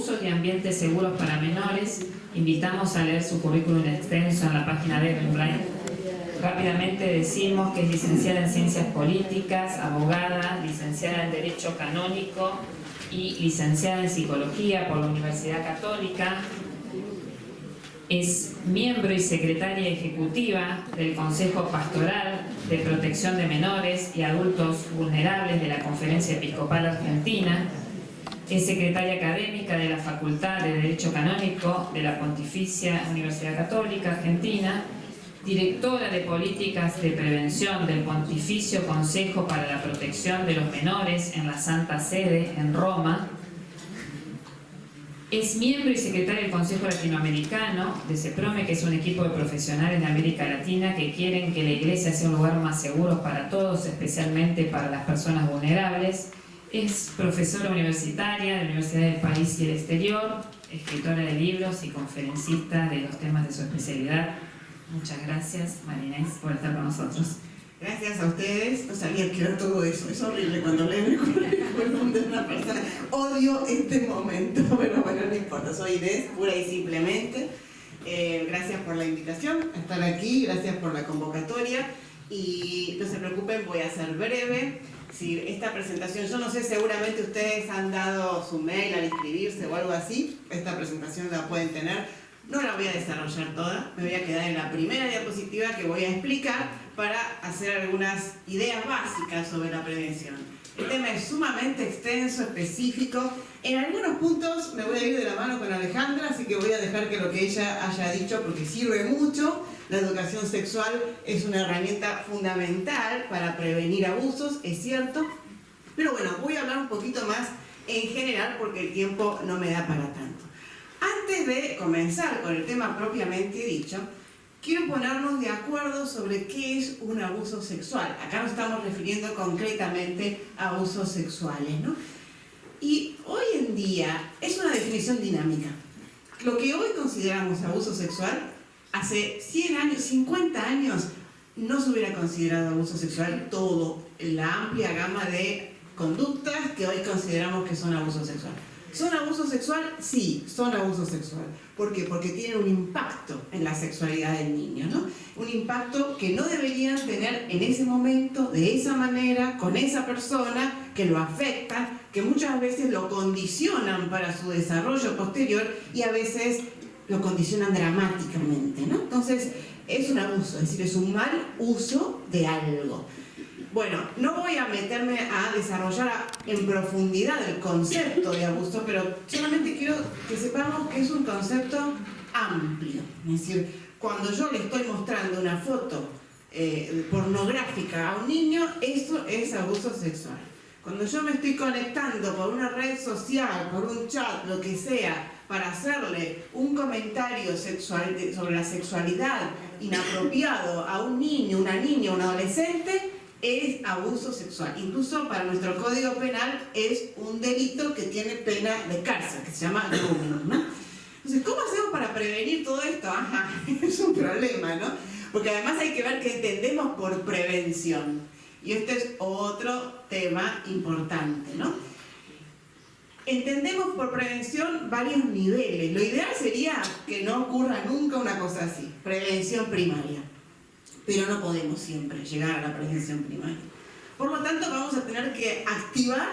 Abusos y ambientes seguros para menores. Invitamos a leer su currículum extenso en la página de Eventbrite. Rápidamente decimos que es licenciada en Ciencias Políticas, abogada, licenciada en Derecho Canónico y licenciada en Psicología por la Universidad Católica. Es miembro y secretaria ejecutiva del Consejo Pastoral de Protección de Menores y Adultos Vulnerables de la Conferencia Episcopal Argentina. Es secretaria académica de la Facultad de Derecho Canónico de la Pontificia Universidad Católica Argentina, directora de Políticas de Prevención del Pontificio Consejo para la Protección de los Menores en la Santa Sede en Roma. Es miembro y secretaria del Consejo Latinoamericano de CEPROME, que es un equipo de profesionales de América Latina que quieren que la Iglesia sea un lugar más seguro para todos, especialmente para las personas vulnerables. Es profesora universitaria de la Universidad del País y el Exterior, escritora de libros y conferencista de los temas de su especialidad. Muchas gracias, María Inés, por estar con nosotros. Gracias a ustedes. No sabía que era todo eso. Es horrible cuando leen el currículum de una persona. Odio este momento, pero bueno, no importa. Soy Inés, pura y simplemente. Gracias por la invitación a estar aquí, gracias por la convocatoria. Y no se preocupen, voy a ser breve. Si esta presentación, yo no sé, seguramente ustedes han dado su mail al inscribirse o algo así. Esta presentación la pueden tener. No la voy a desarrollar toda, me voy a quedar en la primera diapositiva que voy a explicar para hacer algunas ideas básicas sobre la prevención. El tema es sumamente extenso, específico. En algunos puntos me voy a ir de la mano con Alejandra, así que voy a dejar que lo que ella haya dicho, porque sirve mucho. La educación sexual es una herramienta fundamental para prevenir abusos, es cierto. Pero bueno, voy a hablar un poquito más en general porque el tiempo no me da para tanto. Antes de comenzar con el tema propiamente dicho, quiero ponernos de acuerdo sobre qué es un abuso sexual. Acá nos estamos refiriendo concretamente a abusos sexuales, ¿no? Y hoy en día es una definición dinámica. Lo que hoy consideramos abuso sexual, hace 100 años, 50 años, no se hubiera considerado abuso sexual todo, la amplia gama de conductas que hoy consideramos que son abuso sexual. ¿Son abuso sexual? Sí, son abuso sexual. ¿Por qué? Porque tienen un impacto en la sexualidad del niño, ¿no? Un impacto que no deberían tener en ese momento, de esa manera, con esa persona, que lo afectan, que muchas veces lo condicionan para su desarrollo posterior y a veces lo condicionan dramáticamente, ¿no? Entonces, es un abuso, es decir, es un mal uso de algo. Bueno, no voy a meterme a desarrollar en profundidad el concepto de abuso, pero solamente quiero que sepamos que es un concepto amplio. Es decir, cuando yo le estoy mostrando una foto pornográfica a un niño, eso es abuso sexual. Cuando yo me estoy conectando por una red social, por un chat, lo que sea, para hacerle un comentario sexual sobre la sexualidad inapropiado a un niño, una niña, un adolescente, es abuso sexual. Incluso para nuestro Código Penal es un delito que tiene pena de cárcel, que se llama grooming, ¿no? Entonces, ¿cómo hacemos para prevenir todo esto? Ajá, es un problema, ¿no? Porque además hay que ver qué entendemos por prevención. Y este es otro tema importante, ¿no? Entendemos por prevención varios niveles. Lo ideal sería que no ocurra nunca una cosa así. Prevención primaria. Pero no podemos siempre llegar a la prevención primaria. Por lo tanto, vamos a tener que activar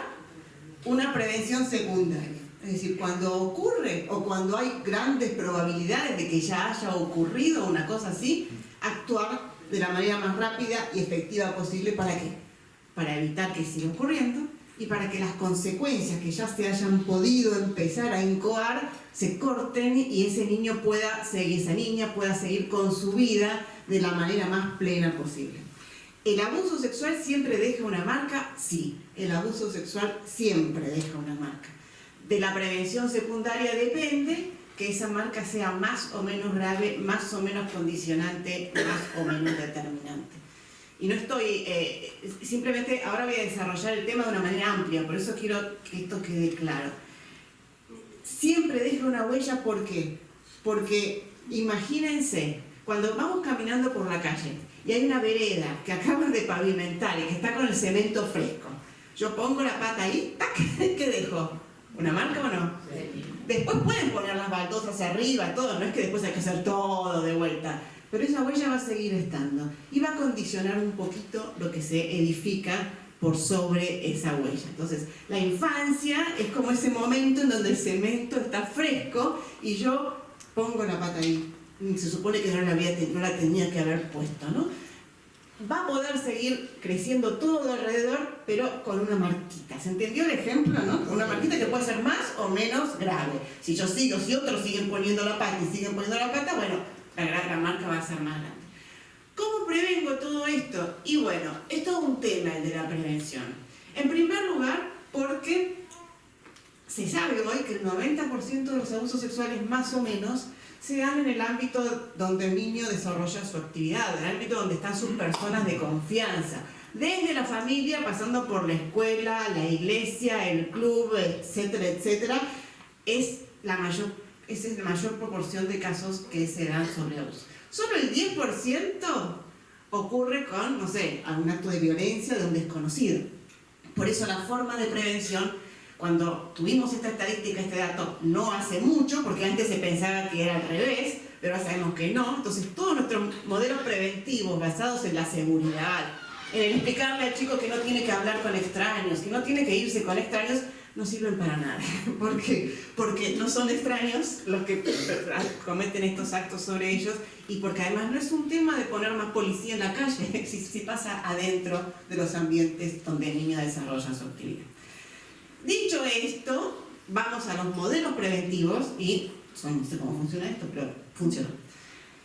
una prevención secundaria. Es decir, cuando ocurre o cuando hay grandes probabilidades de que ya haya ocurrido una cosa así, actuar de la manera más rápida y efectiva posible. ¿Para qué? Para evitar que siga ocurriendo y para que las consecuencias que ya se hayan podido empezar a incoar se corten y ese niño pueda seguir, esa niña pueda seguir con su vida de la manera más plena posible. ¿El abuso sexual siempre deja una marca? Sí, el abuso sexual siempre deja una marca. De la prevención secundaria depende que esa marca sea más o menos grave, más o menos condicionante, más o menos determinante. Y no estoy, simplemente ahora voy a desarrollar el tema de una manera amplia, por eso quiero que esto quede claro. Siempre deja una huella, ¿por qué? Porque imagínense, cuando vamos caminando por la calle y hay una vereda que acaban de pavimentar y que está con el cemento fresco, yo pongo la pata ahí, ¡tac! ¿Qué dejo? ¿Una marca o no? Sí. Después pueden poner las baldosas arriba, todo, no es que después hay que hacer todo de vuelta. Pero esa huella va a seguir estando y va a condicionar un poquito lo que se edifica por sobre esa huella. Entonces, la infancia es como ese momento en donde el cemento está fresco y yo pongo la pata ahí. Se supone que no la tenía que haber puesto, ¿no? Va a poder seguir creciendo todo alrededor, pero con una marquita. ¿Se entendió el ejemplo, no? Una marquita que puede ser más o menos grave. Si otros siguen poniendo la pata y siguen poniendo la pata, bueno, la marca va a ser más grande. ¿Cómo prevengo todo esto? Y bueno, es todo un tema el de la prevención. En primer lugar, porque se sabe hoy que el 90% de los abusos sexuales más o menos se dan en el ámbito donde el niño desarrolla su actividad, en el ámbito donde están sus personas de confianza, desde la familia, pasando por la escuela, la iglesia, el club, etcétera, etcétera. Esa es la mayor proporción de casos que se dan sobre abuso. Solo el 10% ocurre con, no sé, algún acto de violencia de un desconocido. Por eso la forma de prevención, cuando tuvimos esta estadística, este dato, no hace mucho, porque antes se pensaba que era al revés, pero ahora sabemos que no. Entonces, todos nuestros modelos preventivos basados en la seguridad, en el explicarle al chico que no tiene que hablar con extraños, que no tiene que irse con extraños, no sirven para nada. ¿Por qué? Porque no son extraños los que cometen estos actos sobre ellos y porque además no es un tema de poner más policía en la calle, si pasa adentro de los ambientes donde el niño desarrolla su actividad. Dicho esto, vamos a los modelos preventivos y no sé cómo funciona esto, pero funciona.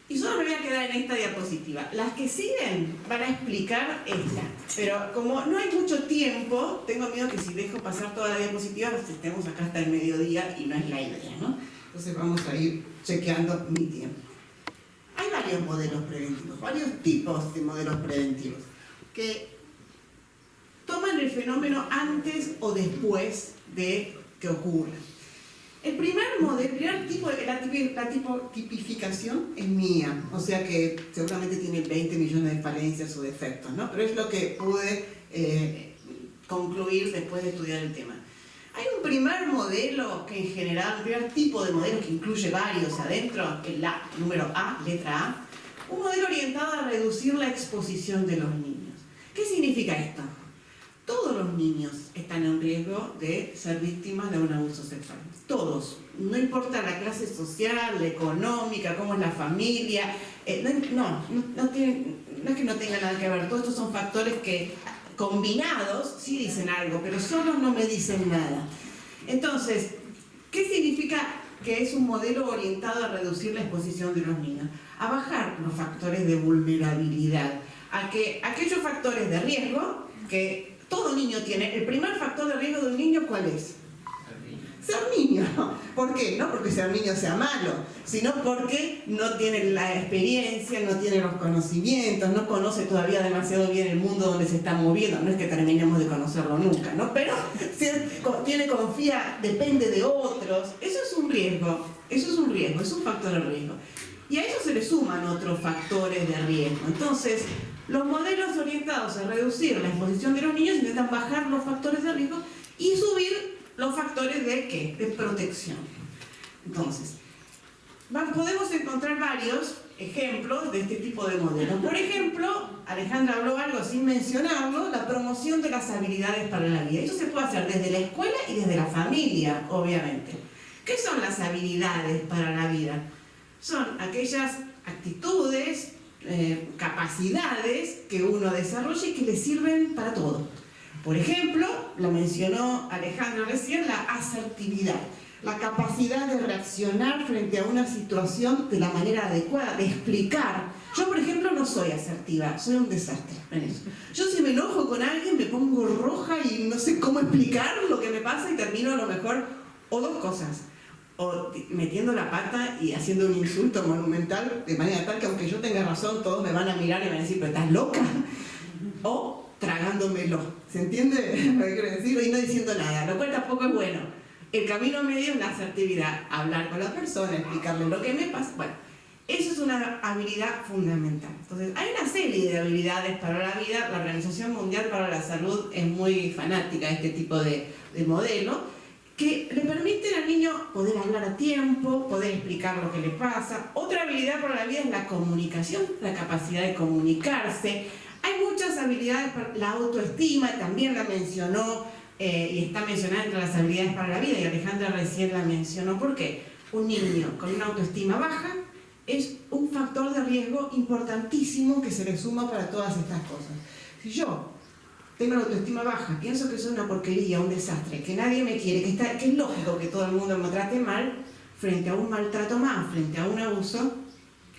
Y solo me voy a quedar en esta diapositiva. Las que siguen van a explicar esta. Pero como no hay mucho tiempo, tengo miedo que si dejo pasar toda la diapositiva, pues estemos acá hasta el mediodía y no es la idea, ¿no? Entonces vamos a ir chequeando mi tiempo. Hay varios modelos preventivos, varios tipos de modelos preventivos que toman el fenómeno antes o después de que ocurra. El primer tipo, la tipificación es mía, o sea que seguramente tiene 20 millones de falencias o defectos, ¿no? Pero es lo que pude concluir después de estudiar el tema. Hay un primer modelo que en general, un primer tipo de modelo que incluye varios adentro, el número A, letra A, un modelo orientado a reducir la exposición de los niños. ¿Qué significa esto? Todos los niños están en riesgo de ser víctimas de un abuso sexual. Todos. No importa la clase social, la económica, cómo es la familia. No es que no tenga nada que ver. Todos estos son factores que combinados sí dicen algo, pero solos no me dicen nada. Entonces, ¿qué significa que es un modelo orientado a reducir la exposición de los niños? A bajar los factores de vulnerabilidad. A que aquellos factores de riesgo que todo niño tiene. El primer factor de riesgo de un niño, ¿cuál es? Ser niño. ¿Por qué? No porque ser niño sea malo, sino porque no tiene la experiencia, no tiene los conocimientos, no conoce todavía demasiado bien el mundo donde se está moviendo. No es que terminemos de conocerlo nunca, ¿no? Pero confía, depende de otros. Eso es un riesgo, es un factor de riesgo. Y a eso se le suman otros factores de riesgo. Entonces, los modelos orientados a reducir la exposición de los niños intentan bajar los factores de riesgo y subir los factores de ¿qué? De protección. Entonces, podemos encontrar varios ejemplos de este tipo de modelos. Por ejemplo, Alejandra habló algo sin mencionarlo, la promoción de las habilidades para la vida. Eso se puede hacer desde la escuela y desde la familia, obviamente. ¿Qué son las habilidades para la vida? Son aquellas actitudes, capacidades que uno desarrolla y que le sirven para todo. Por ejemplo, lo mencionó Alejandro recién, la asertividad, la capacidad de reaccionar frente a una situación de la manera adecuada, de explicar. Yo, por ejemplo, no soy asertiva, soy un desastre en eso. Yo si me enojo con alguien me pongo roja y no sé cómo explicar lo que me pasa y termino a lo mejor, o dos cosas, o metiendo la pata y haciendo un insulto monumental de manera tal que aunque yo tenga razón todos me van a mirar y me van a decir pero estás loca, o tragándomelo, ¿se entiende lo que quiero decir? Y no diciendo nada, lo cual tampoco es bueno. El camino medio es la asertividad, hablar con la persona, explicarle lo que me pasa. Bueno, eso es una habilidad fundamental. Entonces, hay una serie de habilidades para la vida. La Organización Mundial para la Salud es muy fanática de este tipo de modelo. que le permiten al niño poder hablar a tiempo, poder explicar lo que le pasa. Otra habilidad para la vida es la comunicación, la capacidad de comunicarse. Hay muchas habilidades para la autoestima, también la mencionó y está mencionada entre las habilidades para la vida, y Alejandra recién la mencionó. ¿Por qué? Un niño con una autoestima baja es un factor de riesgo importantísimo que se le suma para todas estas cosas. Si yo tengo la autoestima baja, pienso que soy una porquería, un desastre, que nadie me quiere, que es lógico que todo el mundo me trate mal, frente a un maltrato más, frente a un abuso,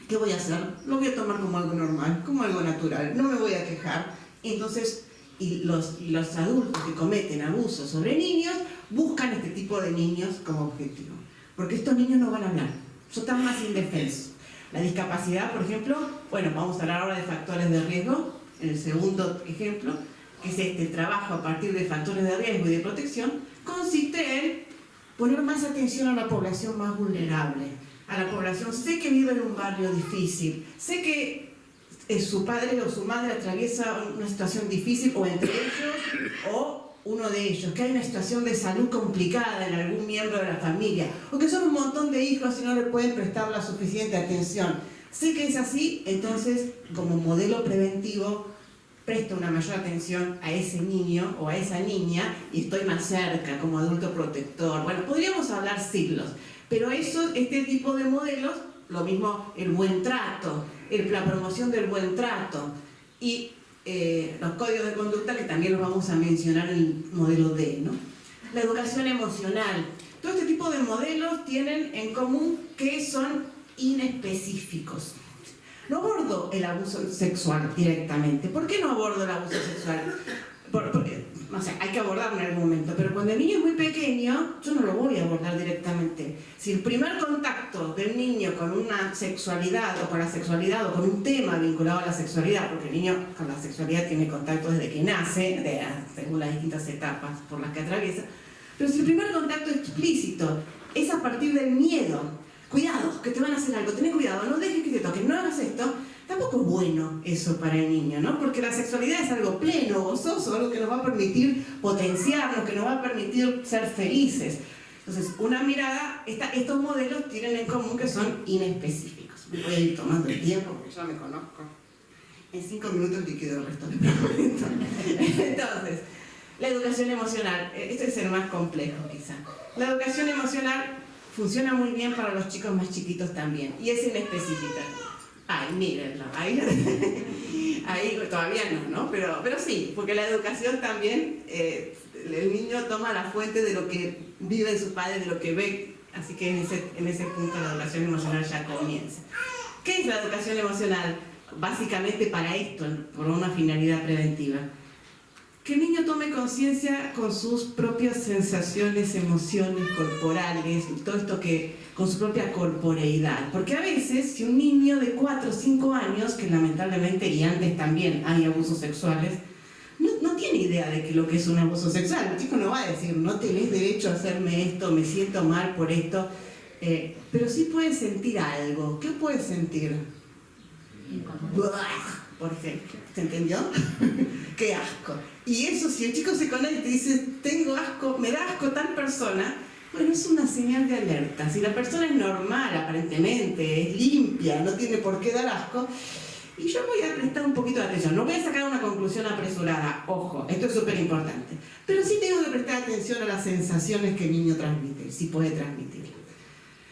¿qué voy a hacer? Lo voy a tomar como algo normal, como algo natural, no me voy a quejar. Entonces, los adultos que cometen abusos sobre niños buscan este tipo de niños como objetivo, porque estos niños no van a hablar, son más indefensos. La discapacidad, por ejemplo, bueno, vamos a hablar ahora de factores de riesgo, en el segundo ejemplo, que es este trabajo a partir de factores de riesgo y de protección, consiste en poner más atención a la población más vulnerable, a la población, sé que vive en un barrio difícil, sé que su padre o su madre atraviesa una situación difícil, o entre ellos, o uno de ellos, que hay una situación de salud complicada en algún miembro de la familia, o que son un montón de hijos y no le pueden prestar la suficiente atención. Sé que es así, entonces, como modelo preventivo, presto una mayor atención a ese niño o a esa niña y estoy más cerca como adulto protector. Bueno, podríamos hablar siglos, pero este tipo de modelos, lo mismo el buen trato, la promoción del buen trato y los códigos de conducta, que también los vamos a mencionar en el modelo D, ¿no? La educación emocional. Todo este tipo de modelos tienen en común que son inespecíficos. No abordo el abuso sexual directamente. ¿Por qué no abordo el abuso sexual? No sé, hay que abordarlo en algún momento, pero cuando el niño es muy pequeño, yo no lo voy a abordar directamente. Si el primer contacto del niño con una sexualidad, o con la sexualidad, o con un tema vinculado a la sexualidad, porque el niño con la sexualidad tiene contacto desde que nace, según las distintas etapas por las que atraviesa, pero si el primer contacto explícito es a partir del miedo, cuidado, que te van a hacer algo, ten cuidado, no dejes que te toquen, no hagas esto, tampoco es bueno eso para el niño, ¿no? Porque la sexualidad es algo pleno, gozoso, algo que nos va a permitir potenciarnos, que nos va a permitir ser felices. Entonces, una mirada, estos modelos tienen en común que son inespecíficos. Me voy a ir tomando el tiempo porque yo me conozco. En 5 minutos liquido el resto del prometo. Entonces, la educación emocional, este es el más complejo quizá. La educación emocional funciona muy bien para los chicos más chiquitos también, y es inespecífica. Ay, mírenlo, ahí todavía no, pero sí, porque la educación también, el niño toma la fuente de lo que vive de su padre, de lo que ve, así que en ese punto la educación emocional ya comienza. ¿Qué es la educación emocional? Básicamente para esto, por una finalidad preventiva. Que el niño tome conciencia con sus propias sensaciones, emociones corporales, todo esto con su propia corporeidad. Porque a veces, si un niño de 4 o 5 años, que lamentablemente y antes también hay abusos sexuales, no tiene idea de lo que es un abuso sexual. El chico no va a decir, no tenés derecho a hacerme esto, me siento mal por esto. Pero sí puede sentir algo. ¿Qué puede sentir? Por ejemplo, ¿se entendió? ¡Qué asco! Y eso, si el chico se conecta y dice, tengo asco, me da asco tal persona, bueno, es una señal de alerta. Si la persona es normal, aparentemente, es limpia, no tiene por qué dar asco, y yo voy a prestar un poquito de atención. No voy a sacar una conclusión apresurada, ojo, esto es súper importante. Pero sí tengo que prestar atención a las sensaciones que el niño transmite, si puede transmitirlas.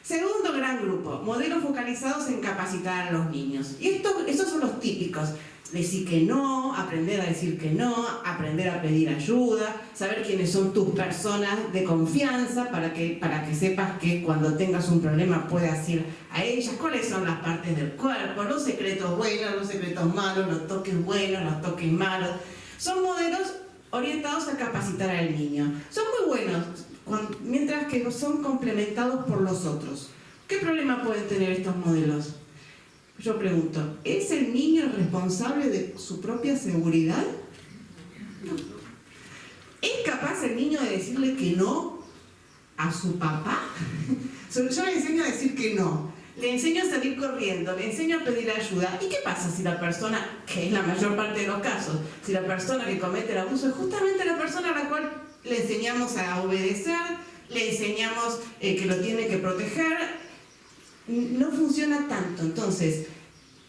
Segundo gran grupo, modelos focalizados en capacitar a los niños. Y estos son los típicos. Decir que no, aprender a decir que no, aprender a pedir ayuda, saber quiénes son tus personas de confianza para que sepas que cuando tengas un problema puedas ir a ellas, cuáles son las partes del cuerpo, los secretos buenos, los secretos malos, los toques buenos, los toques malos. Son modelos orientados a capacitar al niño. Son muy buenos, mientras que son complementados por los otros. ¿Qué problema pueden tener estos modelos? Yo pregunto, ¿es el niño responsable de su propia seguridad? No. ¿Es capaz el niño de decirle que no a su papá? Yo le enseño a decir que no, le enseño a salir corriendo, le enseño a pedir ayuda. ¿Y qué pasa si la persona, que es la mayor parte de los casos, si la persona que comete el abuso es justamente la persona a la cual le enseñamos a obedecer, le enseñamos que lo tiene que proteger, no funciona tanto. Entonces,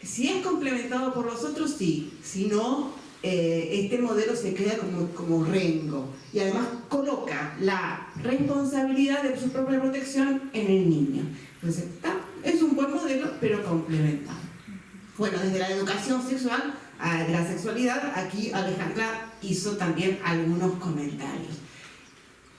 si es complementado por los otros, sí. Si no, este modelo se queda como rengo. Y además coloca la responsabilidad de su propia protección en el niño. Entonces, es un buen modelo, pero complementado. Bueno, desde la educación sexual de la sexualidad, aquí Alejandra hizo también algunos comentarios.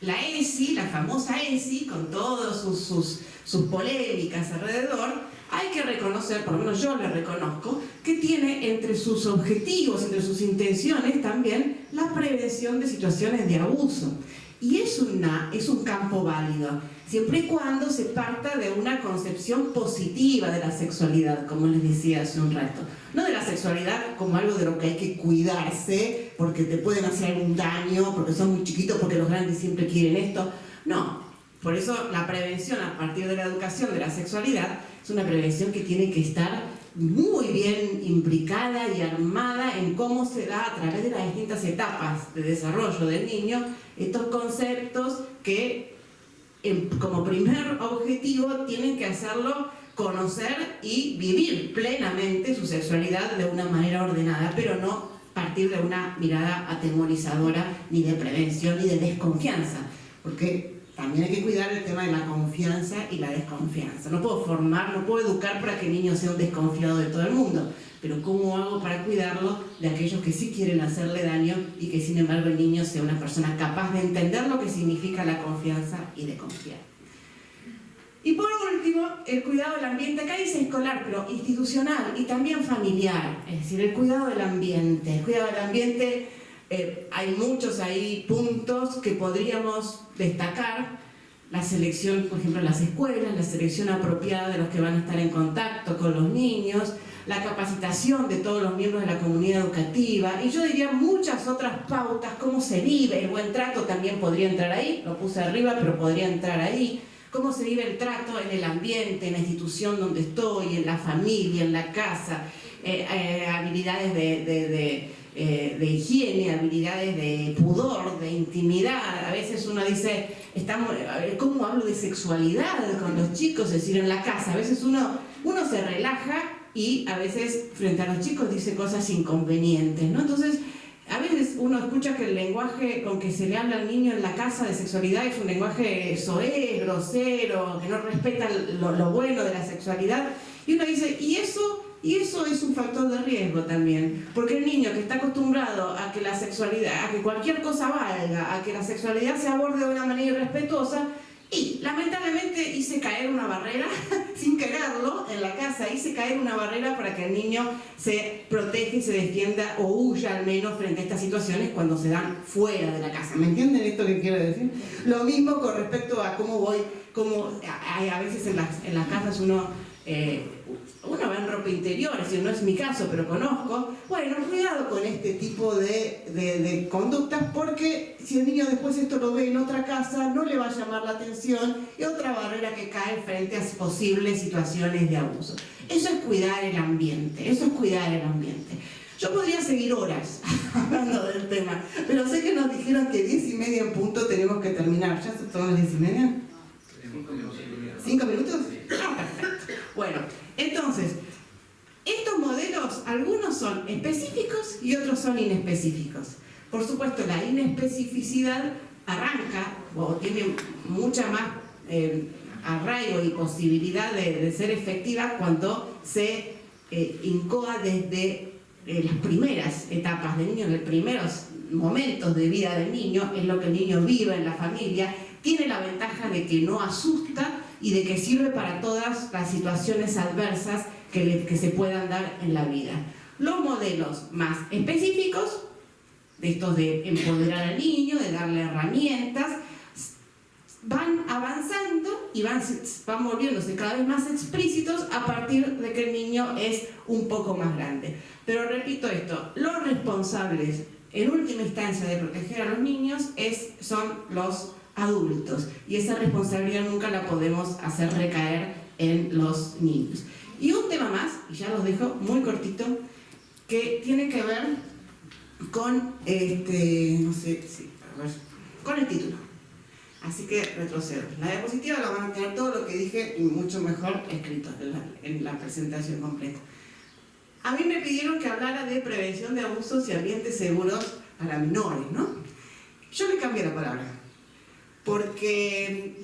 La ESI, la famosa ESI, con todas sus polémicas alrededor, hay que reconocer, por lo menos yo le reconozco, que tiene entre sus objetivos, entre sus intenciones también, la prevención de situaciones de abuso. Y es un campo válido, siempre y cuando se parta de una concepción positiva de la sexualidad, como les decía hace un rato. No de la sexualidad como algo de lo que hay que cuidarse, porque te pueden hacer algún daño, porque son muy chiquitos, porque los grandes siempre quieren esto. No, por eso la prevención a partir de la educación de la sexualidad es una prevención que tiene que estar muy bien implicada y armada en cómo se da a través de las distintas etapas de desarrollo del niño estos conceptos que como primer objetivo tienen que hacerlo conocer y vivir plenamente su sexualidad de una manera ordenada, pero no partir de una mirada atemorizadora, ni de prevención, ni de desconfianza, porque también hay que cuidar el tema de la confianza y la desconfianza. No puedo formar, no puedo educar para que el niño sea un desconfiado de todo el mundo, pero ¿cómo hago para cuidarlo de aquellos que sí quieren hacerle daño y que sin embargo el niño sea una persona capaz de entender lo que significa la confianza y de confiar? Y por último, el cuidado del ambiente, acá dice escolar, pero institucional y también familiar, es decir, el cuidado del ambiente. El cuidado del ambiente, hay muchos ahí puntos que podríamos destacar. La selección, por ejemplo, en las escuelas, la selección apropiada de los que van a estar en contacto con los niños, la capacitación de todos los miembros de la comunidad educativa, y yo diría muchas otras pautas, cómo se vive el buen trato también podría entrar ahí, lo puse arriba, pero podría entrar ahí. Cómo se vive el trato en el ambiente, en la institución donde estoy, en la familia, en la casa, habilidades de higiene, habilidades de pudor, de intimidad. A veces uno dice, ¿cómo hablo de sexualidad con los chicos? Es decir, en la casa, a veces uno se relaja y a veces frente a los chicos dice cosas inconvenientes, ¿no? Entonces, a veces uno escucha que el lenguaje con que se le habla al niño en la casa de sexualidad es un lenguaje soez, grosero, que no respeta lo bueno de la sexualidad. Y uno dice, y eso es un factor de riesgo también. Porque el niño que está acostumbrado a que la sexualidad, a que cualquier cosa valga, a que la sexualidad se aborde de una manera irrespetuosa, y lamentablemente hice caer una barrera, sin quererlo, en la casa, hice caer una barrera para que el niño se proteja y se defienda o huya al menos frente a estas situaciones cuando se dan fuera de la casa. ¿Me entienden esto que quiero decir? Lo mismo con respecto a cómo a veces en las casas uno va en ropa interior, es decir, no es mi caso, pero conozco. Bueno, cuidado con este tipo de conductas, porque si el niño después esto lo ve en otra casa, no le va a llamar la atención, y otra barrera que cae frente a posibles situaciones de abuso. Eso es cuidar el ambiente, eso es cuidar el ambiente. Yo podría seguir horas hablando del tema, pero sé que nos dijeron que 10:30 en punto tenemos que terminar. ¿Ya son las 10:30? 5 minutos. Ah, perfecto. Bueno, entonces, estos modelos, algunos son específicos y otros son inespecíficos. Por supuesto, la inespecificidad arranca o tiene mucha más arraigo y posibilidad de ser efectiva cuando se incoa desde las primeras etapas del niño, en los primeros momentos de vida del niño, es lo que el niño vive en la familia. Tiene la ventaja de que no asusta y de que sirve para todas las situaciones adversas que se puedan dar en la vida. Los modelos más específicos, de estos de empoderar al niño, de darle herramientas, van avanzando y van volviéndose cada vez más explícitos a partir de que el niño es un poco más grande. Pero repito esto, los responsables en última instancia de proteger a los niños son los adultos, y esa responsabilidad nunca la podemos hacer recaer en los niños. Y un tema más, y ya los dejo muy cortito, que tiene que ver con con el título. Así que retrocedo. La diapositiva la van a tener todo lo que dije y mucho mejor escrito en la presentación completa. A mí me pidieron que hablara de prevención de abusos y ambientes seguros para menores, ¿no? Yo le cambié la palabra, porque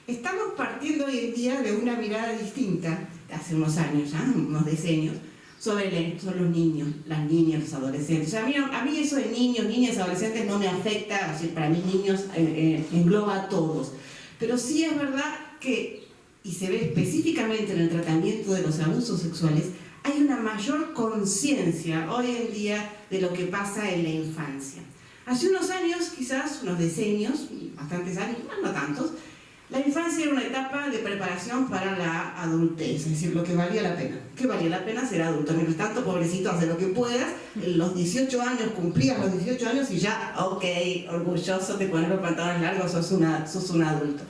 estamos partiendo hoy en día de una mirada distinta, hace unos años ya, unos decenios, sobre los niños, las niñas, los adolescentes. O sea, a mí eso de niños, niñas, adolescentes no me afecta, o sea, para mí niños engloba a todos. Pero sí es verdad que, y se ve específicamente en el tratamiento de los abusos sexuales, hay una mayor conciencia hoy en día de lo que pasa en la infancia. Hace unos años, quizás unos decenios, bastantes años, no tantos, la infancia era una etapa de preparación para la adultez, es decir, lo que valía la pena. ¿Qué valía la pena? Ser adulto. Mientras tanto, pobrecito, haz lo que puedas. En los 18 años, cumplías los 18 años y ya, ok, orgulloso de poner los pantalones largos, sos un adulto.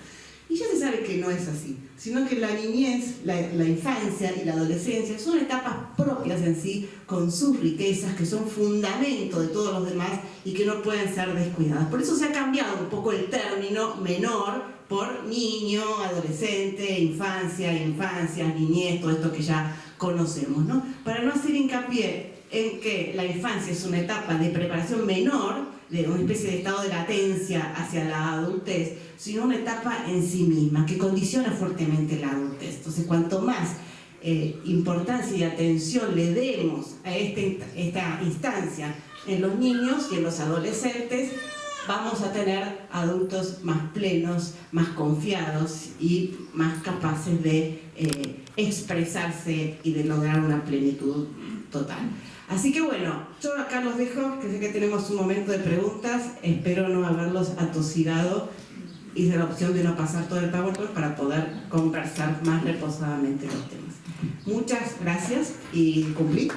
Y ya se sabe que no es así, sino que la niñez, la infancia y la adolescencia son etapas propias en sí, con sus riquezas, que son fundamento de todos los demás y que no pueden ser descuidadas. Por eso se ha cambiado un poco el término menor por niño, adolescente, infancia, niñez, todo esto que ya conocemos, ¿no? Para no hacer hincapié en que la infancia es una etapa de preparación menor, de una especie de estado de latencia hacia la adultez, sino una etapa en sí misma, que condiciona fuertemente la adultez. Entonces, cuanto más importancia y atención le demos a esta instancia en los niños y en los adolescentes, vamos a tener adultos más plenos, más confiados y más capaces de expresarse y de lograr una plenitud total. Así que bueno, yo acá los dejo, que sé que tenemos un momento de preguntas, espero no haberlos atosigado. Hice la opción de no pasar todo el PowerPoint para poder conversar más reposadamente los temas. Muchas gracias y cumplí.